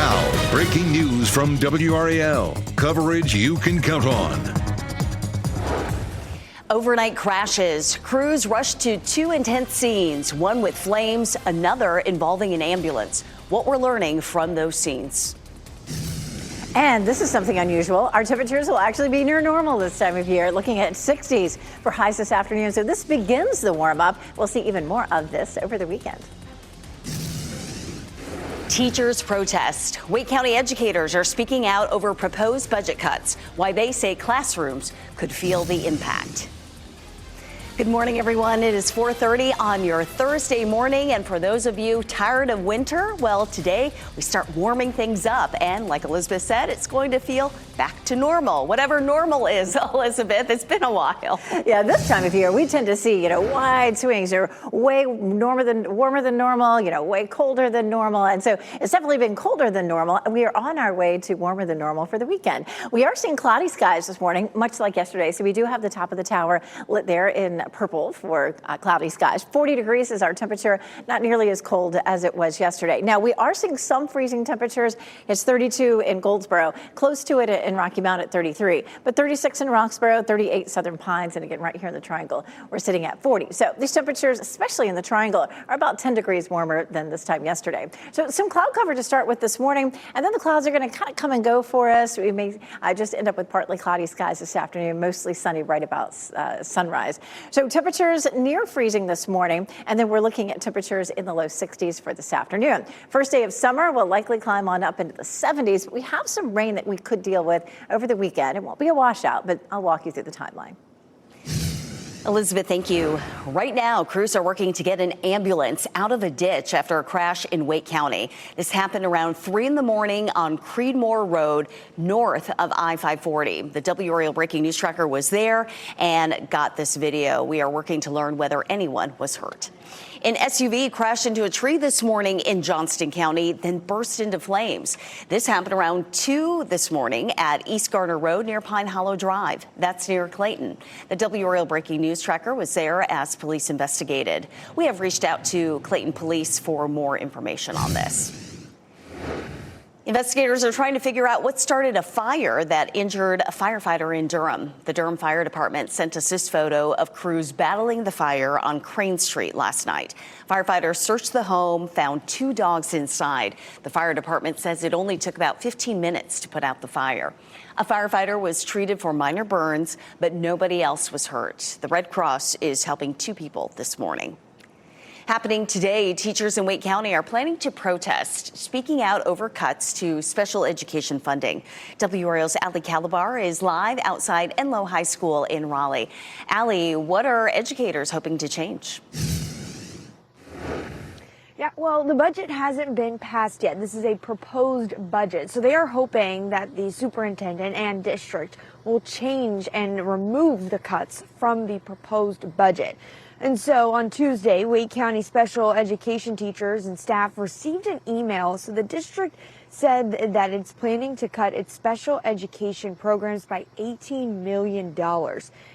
Now, breaking news from WRAL. Coverage you can count on. Overnight crashes. Crews rushed to two intense scenes, one with flames, another involving an ambulance. What we're learning from those scenes. And this is something unusual. Our temperatures will actually be near normal this time of year, looking at 60s for highs this afternoon. So this begins the warm up. We'll see even more of this over the weekend. Teachers protest. Wake County educators are speaking out over proposed budget cuts, why they say classrooms could feel the impact. Good morning, everyone. It is 4:30 on your Thursday morning. And for those of you tired of winter, well, today we start warming things up. And like Elizabeth said, it's going to feel back to normal, whatever normal is, Elizabeth. It's been a while. Yeah, this time of year, we tend to see, wide swings or way warmer than normal, way colder than normal. And so it's definitely been colder than normal. And we are on our way to warmer than normal for the weekend. We are seeing cloudy skies this morning, much like yesterday. So we do have the top of the tower lit there in purple for cloudy skies. 40 degrees is our temperature, not nearly as cold as it was yesterday. Now, we are seeing some freezing temperatures. It's 32 in Goldsboro, close to it in Rocky Mount at 33, but 36 in Roxborough, 38 Southern Pines, and again, right here in the Triangle, we're sitting at 40. So these temperatures, especially in the Triangle, are about 10 degrees warmer than this time yesterday. So some cloud cover to start with this morning, and then the clouds are going to kind of come and go for us. We may just end up with partly cloudy skies this afternoon, mostly sunny right about sunrise. So temperatures near freezing this morning, and then we're looking at temperatures in the low 60s for this afternoon. First day of summer will likely climb on up into the 70s, but we have some rain that we could deal with over the weekend. It won't be a washout, but I'll walk you through the timeline. Elizabeth, thank you. Right now, crews are working to get an ambulance out of a ditch after a crash in Wake County. This happened around 3 in the morning on Creedmoor Road, north of I-540. The WRAL breaking news tracker was there and got this video. We are working to learn whether anyone was hurt. An SUV crashed into a tree this morning in Johnston County, then burst into flames. This happened around 2 this morning at East Garner Road near Pine Hollow Drive. That's near Clayton. The WRAL breaking news tracker was there as police investigated. We have reached out to Clayton Police for more information on this. Investigators are trying to figure out what started a fire that injured a firefighter in Durham. The Durham Fire Department sent us this photo of crews battling the fire on Crane Street last night. Firefighters searched the home, found 2 dogs inside. The fire department says it only took about 15 minutes to put out the fire. A firefighter was treated for minor burns, but nobody else was hurt. The Red Cross is helping 2 people this morning. Happening today, teachers in Wake County are planning to protest, speaking out over cuts to special education funding. WRAL's Ali Calabar is live outside Enloe High School in Raleigh. Ali, what are educators hoping to change? Yeah, well, the budget hasn't been passed yet. This is a proposed budget. So they are hoping that the superintendent and district will change and remove the cuts from the proposed budget. And so on Tuesday, Wake County special education teachers and staff received an email. So the district said that it's planning to cut its special education programs by $18 million.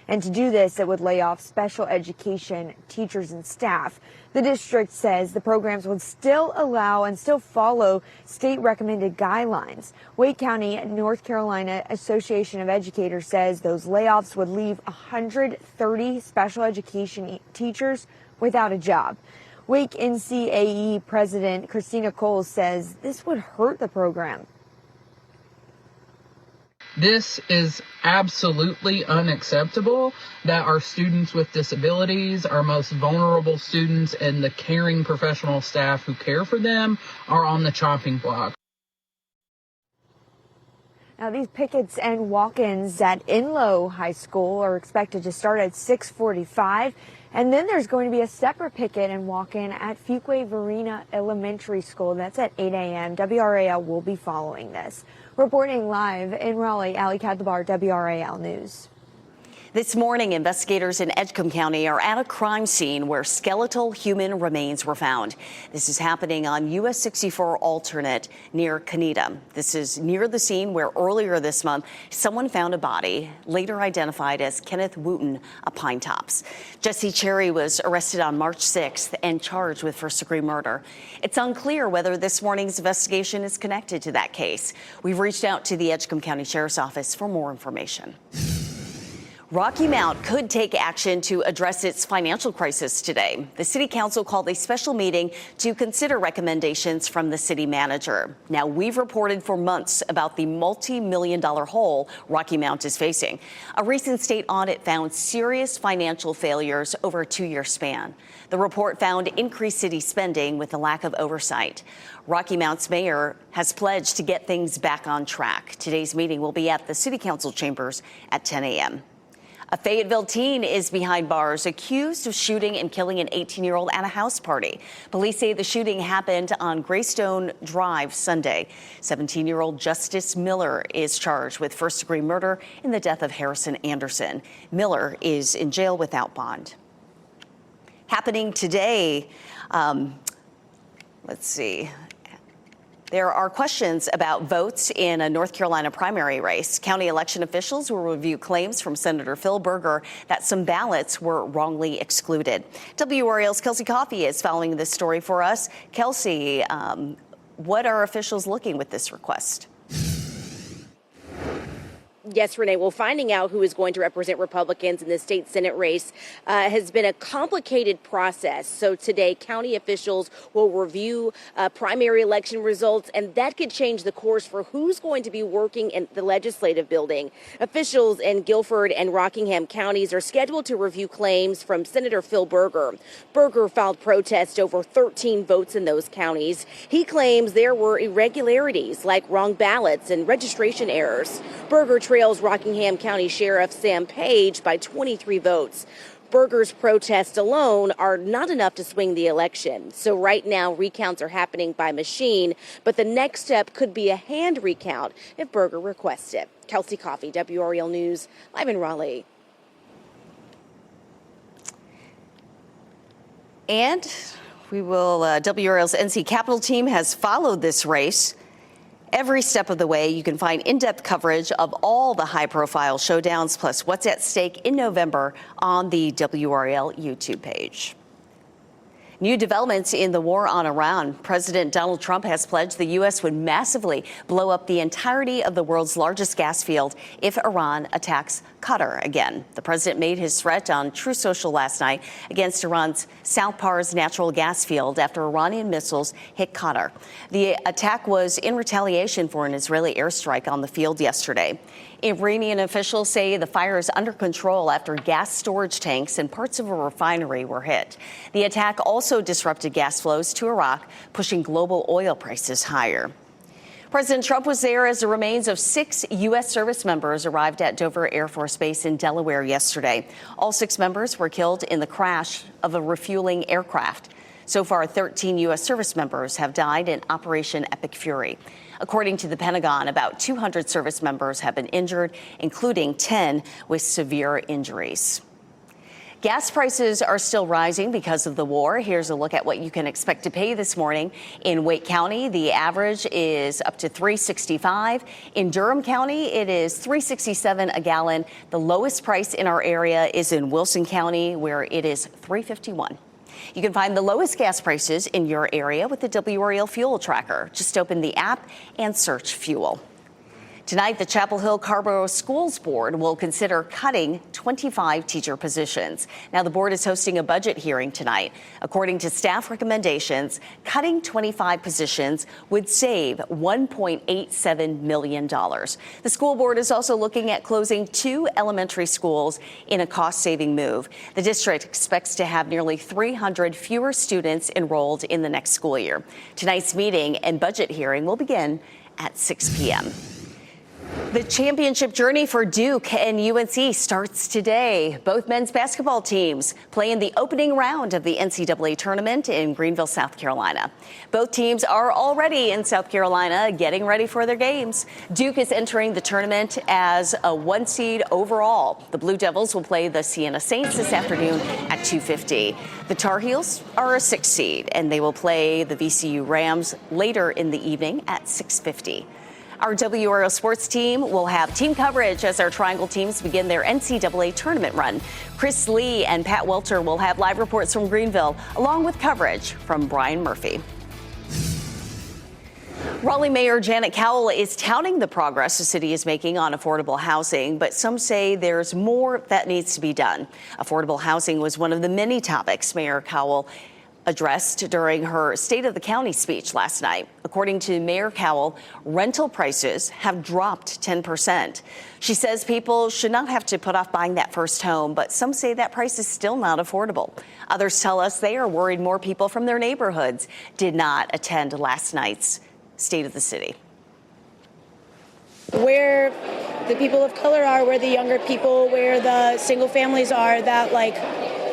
And to do this, it would lay off special education teachers and staff. The district says the programs would still allow and still follow state recommended guidelines. Wake County, North Carolina Association of Educators says those layoffs would leave 130 special education teachers without a job. Wake NCAE President Christina Coles says this would hurt the program. This is absolutely unacceptable that our students with disabilities, our most vulnerable students, and the caring professional staff who care for them are on the chopping block. Now, these pickets and walk-ins at Enloe High School are expected to start at 6:45. And then there's going to be a separate picket and walk-in at Fuquay-Varina Elementary School. That's at 8 a.m. WRAL will be following this. Reporting live in Raleigh, Ali Calabar, WRAL News. This morning, investigators in Edgecombe County are at a crime scene where skeletal human remains were found. This is happening on US 64 alternate near Canida. This is near the scene where earlier this month, someone found a body, later identified as Kenneth Wooten of Pine Tops. Jesse Cherry was arrested on March 6th and charged with first-degree murder. It's unclear whether this morning's investigation is connected to that case. We've reached out to the Edgecombe County Sheriff's Office for more information. Rocky Mount could take action to address its financial crisis today. The city council called a special meeting to consider recommendations from the city manager. Now, we've reported for months about the multi-million-dollar hole Rocky Mount is facing. A recent state audit found serious financial failures over a 2-year span. The report found increased city spending with a lack of oversight. Rocky Mount's mayor has pledged to get things back on track. Today's meeting will be at the city council chambers at 10 a.m. A Fayetteville teen is behind bars accused of shooting and killing an 18-year-old at a house party. Police say the shooting happened on Greystone Drive Sunday. 17-year-old Justice Miller is charged with first-degree murder in the death of Harrison Anderson. Miller is in jail without bond. Happening today, let's see. There are questions about votes in a North Carolina primary race. County election officials will review claims from Senator Phil Berger that some ballots were wrongly excluded. WRAL's Kelsey Coffey is following this story for us. Kelsey, what are officials looking with this request? Yes, Renee. Well, finding out who is going to represent Republicans in the state Senate race has been a complicated process. So today, county officials will review primary election results, and that could change the course for who's going to be working in the legislative building. Officials in Guilford and Rockingham counties are scheduled to review claims from Senator Phil Berger. Berger filed protest over 13 votes in those counties. He claims there were irregularities like wrong ballots and registration errors. Berger trails Rockingham County Sheriff Sam Page by 23 votes. Berger's protests alone are not enough to swing the election. So right now, recounts are happening by machine, but the next step could be a hand recount if Berger requests it. Kelsey Coffey, WRAL News, live in Raleigh. And we will, WRAL's NC Capitol team has followed this race every step of the way. You can find in-depth coverage of all the high-profile showdowns, plus what's at stake in November on the WRAL YouTube page. New developments in the war on Iran. President Donald Trump has pledged the U.S. would massively blow up the entirety of the world's largest gas field if Iran attacks Qatar again. The president made his threat on Truth Social last night against Iran's South Pars natural gas field after Iranian missiles hit Qatar. The attack was in retaliation for an Israeli airstrike on the field yesterday. Iranian officials say the fire is under control after gas storage tanks and parts of a refinery were hit. The attack also disrupted gas flows to Iraq, pushing global oil prices higher. President Trump was there as the remains of 6 U.S. service members arrived at Dover Air Force Base in Delaware yesterday. All 6 members were killed in the crash of a refueling aircraft. So far, 13 U.S. service members have died in Operation Epic Fury. According to the Pentagon, about 200 service members have been injured, including 10 with severe injuries. Gas prices are still rising because of the war. Here's a look at what you can expect to pay this morning. In Wake County, the average is up to $3.65. In Durham County, it is $3.67 a gallon. The lowest price in our area is in Wilson County, where it is $3.51. You can find the lowest gas prices in your area with the WRAL Fuel Tracker. Just open the app and search fuel. Tonight, the Chapel Hill Carborough Schools Board will consider cutting 25 teacher positions. Now, the board is hosting a budget hearing tonight. According to staff recommendations, cutting 25 positions would save $1.87 million. The school board is also looking at closing 2 elementary schools in a cost-saving move. The district expects to have nearly 300 fewer students enrolled in the next school year. Tonight's meeting and budget hearing will begin at 6 p.m. The championship journey for Duke and UNC starts today. Both men's basketball teams play in the opening round of the NCAA tournament in Greenville, South Carolina. Both teams are already in South Carolina getting ready for their games. Duke is entering the tournament as a 1 seed overall. The Blue Devils will play the Siena Saints this afternoon at 2:50. The Tar Heels are a 6 seed, and they will play the VCU Rams later in the evening at 6:50. Our WRAL sports team will have team coverage as our Triangle teams begin their NCAA tournament run. Chris Lee and Pat Welter will have live reports from Greenville, along with coverage from Brian Murphy. Raleigh Mayor Janet Cowell is touting the progress the city is making on affordable housing, but some say there's more that needs to be done. Affordable housing was one of the many topics Mayor Cowell addressed during her State of the County speech last night. According to Mayor Cowell, rental prices have dropped 10%. She says people should not have to put off buying that first home, but some say that price is still not affordable. Others tell us they are worried more people from their neighborhoods did not attend last night's State of the City. Where the people of color are, where the younger people, where the single families are that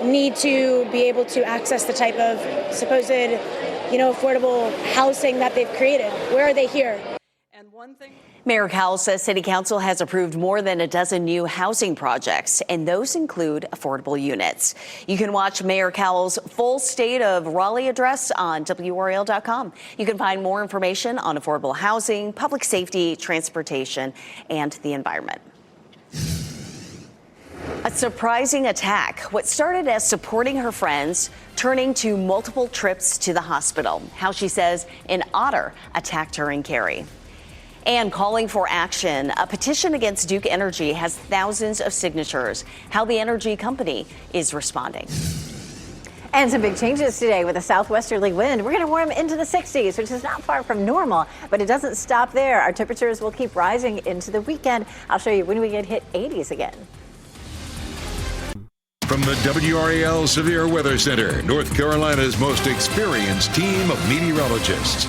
need to be able to access the type of supposed, affordable housing that they've created. Where are they here? And one thing. Mayor Cowell says City Council has approved more than a dozen new housing projects, and those include affordable units. You can watch Mayor Cowell's full State of Raleigh address on WRAL.com. You can find more information on affordable housing, public safety, transportation, and the environment. A surprising attack. What started as supporting her friends, turning to multiple trips to the hospital. How she says an otter attacked her in Cary. And calling for action. A petition against Duke Energy has thousands of signatures. How the energy company is responding. And some big changes today with a southwesterly wind. We're going to warm into the 60s, which is not far from normal, but it doesn't stop there. Our temperatures will keep rising into the weekend. I'll show you when we get hit 80s again. From the WRAL Severe Weather Center, North Carolina's most experienced team of meteorologists.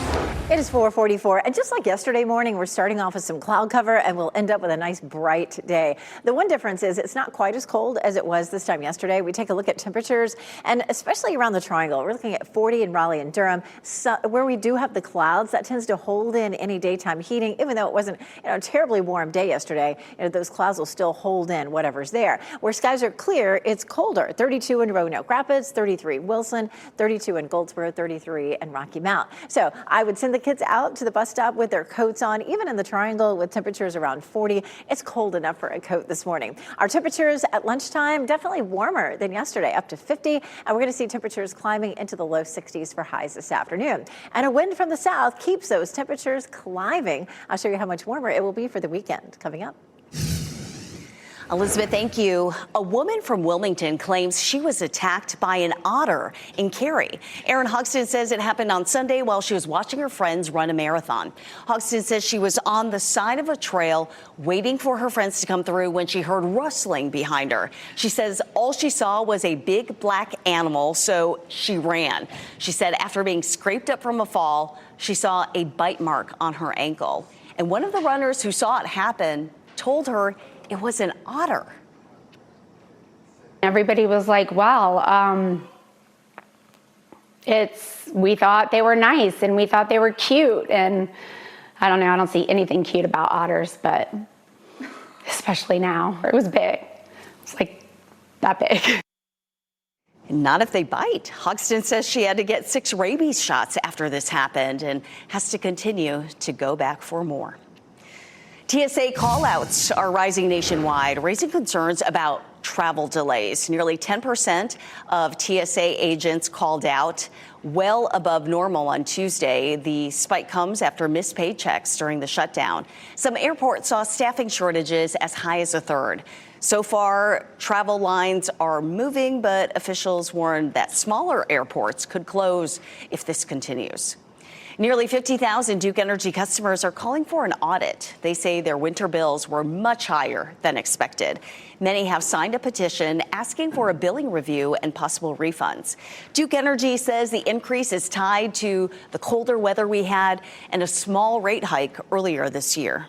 It is 4:44, and just like yesterday morning, we're starting off with some cloud cover, and we'll end up with a nice bright day. The one difference is it's not quite as cold as it was this time yesterday. We take a look at temperatures, and especially around the Triangle, we're looking at 40 in Raleigh and Durham. So where we do have the clouds, that tends to hold in any daytime heating, even though it wasn't a terribly warm day yesterday. Those clouds will still hold in whatever's there. Where skies are clear, it's colder. 32 in Roanoke Rapids, 33 Wilson, 32 in Goldsboro, 33 in Rocky Mount. So I would send the kids out to the bus stop with their coats on, even in the Triangle with temperatures around 40. It's cold enough for a coat this morning. Our temperatures at lunchtime definitely warmer than yesterday, up to 50, and we're going to see temperatures climbing into the low 60s for highs this afternoon. And a wind from the south keeps those temperatures climbing. I'll show you how much warmer it will be for the weekend coming up. Elizabeth, thank you. A woman from Wilmington claims she was attacked by an otter in Cary. Erin Hoxton says it happened on Sunday while she was watching her friends run a marathon. Hoxton says she was on the side of a trail waiting for her friends to come through when she heard rustling behind her. She says all she saw was a big black animal, so she ran. She said after being scraped up from a fall, she saw a bite mark on her ankle. And one of the runners who saw it happen told her it was an otter. Everybody was like, wow, we thought they were nice and we thought they were cute. And I don't know, I don't see anything cute about otters, but especially now. It was big. It's like that big. Not if they bite. Hoxton says she had to get 6 rabies shots after this happened and has to continue to go back for more. TSA callouts are rising nationwide, raising concerns about travel delays. Nearly 10% of TSA agents called out, well above normal on Tuesday. The spike comes after missed paychecks during the shutdown. Some airports saw staffing shortages as high as a third. So far, travel lines are moving, but officials warn that smaller airports could close if this continues. Nearly 50,000 Duke Energy customers are calling for an audit. They say their winter bills were much higher than expected. Many have signed a petition asking for a billing review and possible refunds. Duke Energy says the increase is tied to the colder weather we had and a small rate hike earlier this year.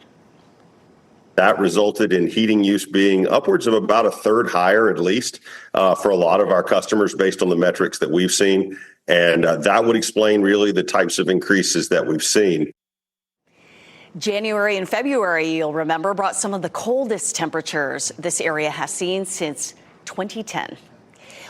That resulted in heating use being upwards of about a third higher, at least, for a lot of our customers based on the metrics that we've seen. And that would explain really the types of increases that we've seen. January and February, you'll remember, brought some of the coldest temperatures this area has seen since 2010.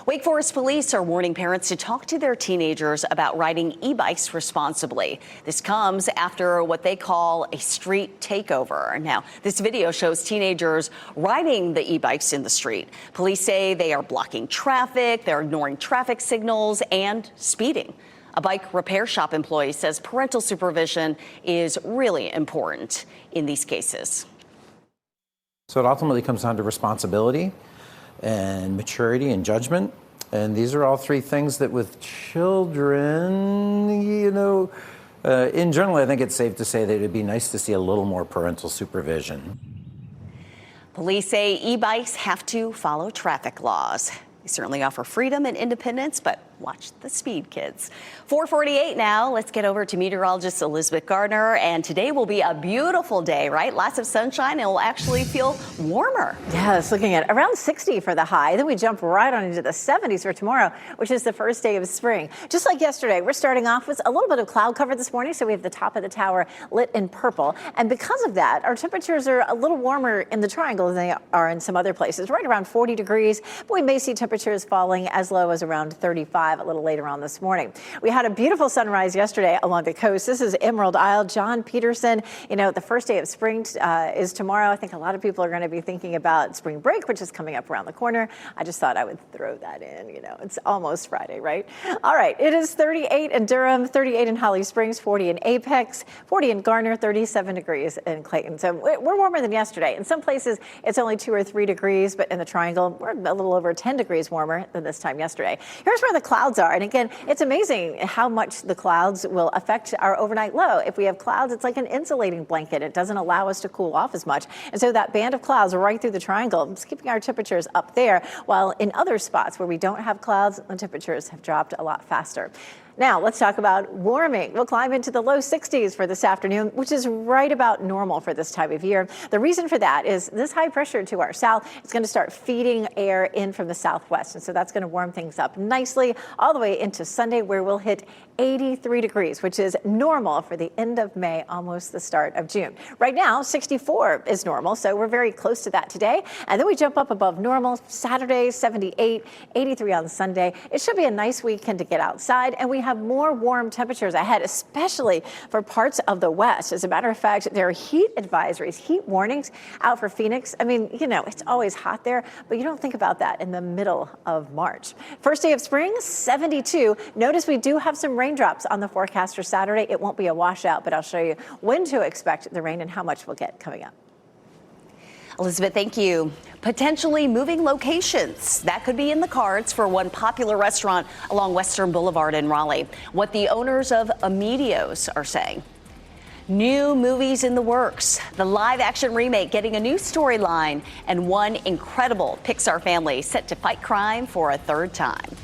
Wake Forest police are warning parents to talk to their teenagers about riding e-bikes responsibly. This comes after what they call a street takeover. Now, this video shows teenagers riding the e-bikes in the street. Police say they are blocking traffic, they're ignoring traffic signals, and speeding. A bike repair shop employee says parental supervision is really important in these cases. So it ultimately comes down to responsibility and maturity and judgment. And these are all three things that with children, in general, I think it's safe to say that it'd be nice to see a little more parental supervision. Police say e-bikes have to follow traffic laws. They certainly offer freedom and independence, but watch the speed, kids. 4:48 now. Let's get over to meteorologist Elizabeth Gardner. And today will be a beautiful day, right? Lots of sunshine, and it will actually feel warmer. Yes, looking at around 60 for the high. Then we jump right on into the 70s for tomorrow, which is the first day of spring. Just like yesterday, we're starting off with a little bit of cloud cover this morning, so we have the top of the tower lit in purple. And because of that, our temperatures are a little warmer in the triangle than they are in some other places, right around 40 degrees. But we may see temperatures falling as low as around 35 a little later on this morning. We had a beautiful sunrise yesterday along the coast. This is Emerald Isle. John Peterson, the first day of spring is tomorrow. I think a lot of people are going to be thinking about spring break, which is coming up around the corner. I just thought I would throw that in. It's almost Friday, right? All right. It is 38 in Durham, 38 in Holly Springs, 40 in Apex, 40 in Garner, 37 degrees in Clayton. So we're warmer than yesterday. In some places, it's only 2 or 3 degrees, but in the triangle, we're a little over 10 degrees warmer than this time yesterday. Here's where the clouds are. And again, it's amazing how much the clouds will affect our overnight low. If we have clouds, it's like an insulating blanket. It doesn't allow us to cool off as much. And so that band of clouds right through the triangle is keeping our temperatures up there, while in other spots where we don't have clouds, the temperatures have dropped a lot faster. Now, let's talk about warming. We'll climb into the low 60s for this afternoon, which is right about normal for this time of year. The reason for that is this high pressure to our south is going to start feeding air in from the southwest. And so that's going to warm things up nicely all the way into Sunday, where we'll hit 83 degrees, which is normal for the end of May, almost the start of June. Right now, 64 is normal, so we're very close to that today. And then we jump up above normal. Saturday, 78, 83 on Sunday. It should be a nice weekend to get outside, and we have more warm temperatures ahead, especially for parts of the west. As a matter of fact, there are heat advisories, heat warnings out for Phoenix. I mean, it's always hot there, but you don't think about that in the middle of March. First day of spring, 72. Notice we do have some raindrops on the forecast for Saturday. It won't be a washout, but I'll show you when to expect the rain and how much we'll get coming up. Elizabeth, thank you. Potentially moving locations. That could be in the cards for one popular restaurant along Western Boulevard in Raleigh. What the owners of Amedios are saying. New movies in the works. The live-action remake getting a new storyline, and one incredible Pixar family set to fight crime for a third time.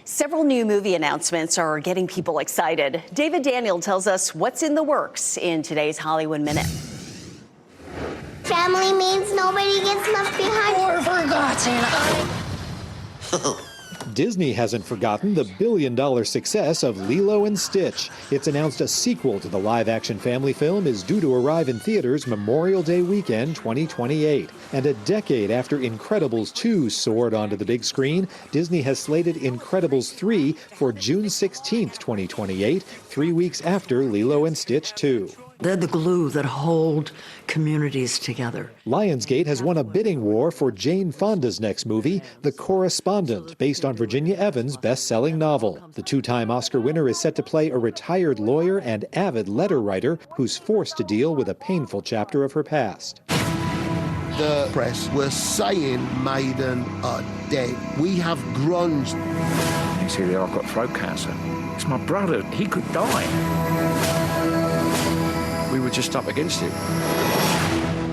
Several new movie announcements are getting people excited. David Daniel tells us what's in the works in today's Hollywood Minute. Family means nobody gets left behind or forgotten. Disney hasn't forgotten the billion-dollar success of Lilo and Stitch. It's announced a sequel to the live-action family film is due to arrive in theaters Memorial Day weekend 2028. And a decade after Incredibles 2 soared onto the big screen, Disney has slated Incredibles 3 for June 16th, 2028, 3 weeks after Lilo and Stitch 2. They're the glue that hold communities together. Lionsgate has won a bidding war for Jane Fonda's next movie, The Correspondent, based on Virginia Evans' best-selling novel. The two-time Oscar winner is set to play a retired lawyer and avid letter writer who's forced to deal with a painful chapter of her past. The press were saying Maiden are dead. We have grunge. You see there, I've got throat cancer. It's my brother. He could die. We were just up against it.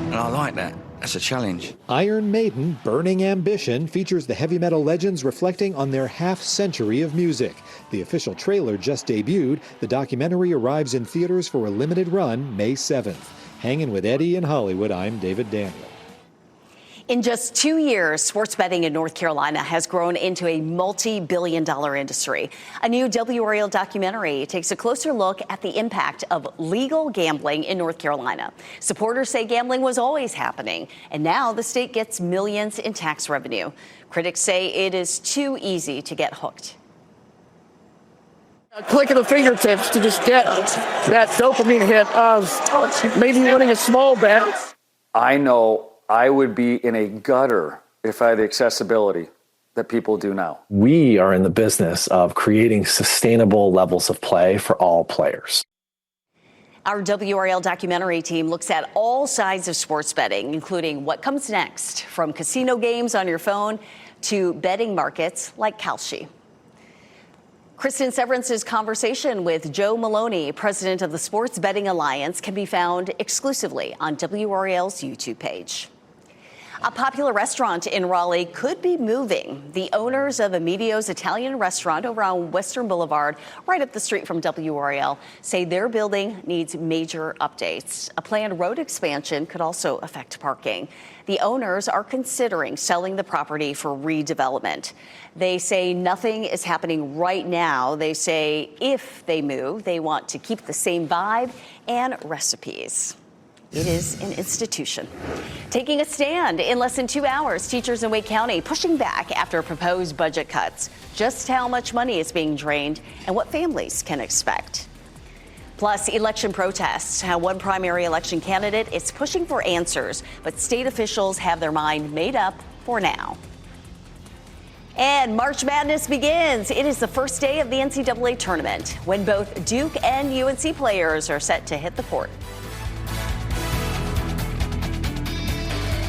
And I like that. That's a challenge. Iron Maiden, Burning Ambition features the heavy metal legends reflecting on their half-century of music. The official trailer just debuted. The documentary arrives in theaters for a limited run May 7th. Hanging with Eddie in Hollywood, I'm David Daniel. In just 2 years, sports betting in North Carolina has grown into a multi-billion-dollar industry. A new WRAL documentary takes a closer look at the impact of legal gambling in North Carolina. Supporters say gambling was always happening, and now the state gets millions in tax revenue. Critics say it is too easy to get hooked. A click of the fingertips to just get that dopamine hit of maybe winning a small bet. I know I would be in a gutter if I had the accessibility that people do now. We are in the business of creating sustainable levels of play for all players. Our WRAL documentary team looks at all sides of sports betting, including what comes next, from casino games on your phone to betting markets like Kalshi. Kristen Severance's conversation with Joe Maloney, president of the Sports Betting Alliance, can be found exclusively on WRAL's YouTube page. A popular restaurant in Raleigh could be moving. The owners of Emilio's Italian restaurant over on Western Boulevard, right up the street from WRAL, say their building needs major updates. A planned road expansion could also affect parking. The owners are considering selling the property for redevelopment. They say nothing is happening right now. They say if they move, they want to keep the same vibe and recipes. It is an institution. Taking a stand in less than 2 hours, teachers in Wake County pushing back after proposed budget cuts. Just how much money is being drained and what families can expect. Plus, election protests. How one primary election candidate is pushing for answers, but state officials have their mind made up for now. And March Madness begins. It is the first day of the NCAA tournament when both Duke and UNC players are set to hit the court.